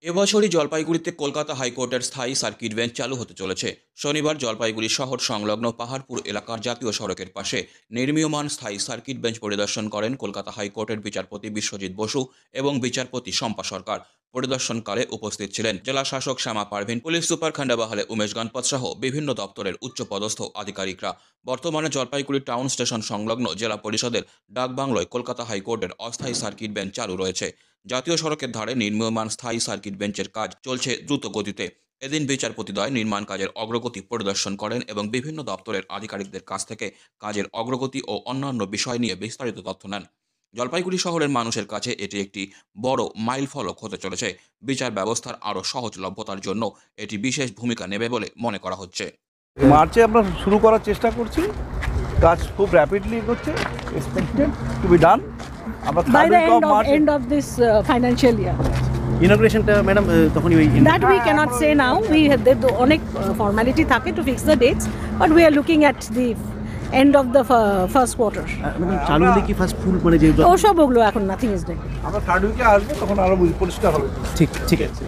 এবছরই জলপাইগুড়িতে কলকাতা হাইকোর্টের স্থায়ী সার্কিট বেঞ্চ চালু হতে চলেছে। শনিবার জলপাইগুড়ি শহর সংলগ্ন পাহাড়পুর এলাকার জাতীয় সড়কের পাশে নির্মীয়মান স্থায়ী সার্কিট বেঞ্চ পরিদর্শন করেন কলকাতা হাইকোর্টের বিচারপতি বিশ্বজিৎ বসু এবং বিচারপতি শম্পা সরকার। পরিদর্শনকালে উপস্থিত ছিলেন জেলা শাসক শ্যামা পারভিন, পুলিশ সুপার খান্ডাবাহালে উমেশ গণপত সহ বিভিন্ন দপ্তরের উচ্চপদস্থ আধিকারিকরা। বর্তমানে জলপাইগুড়ি টাউন স্টেশন সংলগ্ন জেলা পরিষদের ডাকবাংলোয় কলকাতা হাইকোর্টের অস্থায়ী সার্কিট বেঞ্চ চালু রয়েছে। জাতীয় সড়কের ধারে নির্মীয়মান স্থায়ী সার্কিট বেঞ্চের কাজ চলছে দ্রুত গতিতে। এদিন বিচারপতিদ্বয় নির্মাণ কাজের অগ্রগতি পরিদর্শন করেন এবং বিভিন্ন দপ্তরের আধিকারিকদের কাছ থেকে কাজের অগ্রগতি ও অন্যান্য বিষয় নিয়ে বিস্তারিত তথ্য নেন। জলপাইগুড়ি শহরের মানুষের কাছে এটি একটি বড় মাইলফলক হতে চলেছে। বিচার ব্যবস্থার আরও সহজলভ্যতার জন্য এটি বিশেষ ভূমিকা নেবে বলে মনে করা হচ্ছে। মার্চে আমরা শুরু করার চেষ্টা করছি। কাজ খুব র্যাপিডলি এগোচ্ছে, এক্সপেক্টেড টু বি ডান। আমরা by the end of this financial year. ইনগ্রেশনটা ম্যাডাম তখনই ওই That we cannot say now. We have the অনেক formality থাকে to fix the dates, but we are looking at the end of the first quarter. Madam চালু হলে কি first full মানে যে ওসব ওগুলো এখন nothing is done. আমরা থার্ড উইকে আসবো, তখন আরো পরিষ্কার হবে। ঠিক আছে।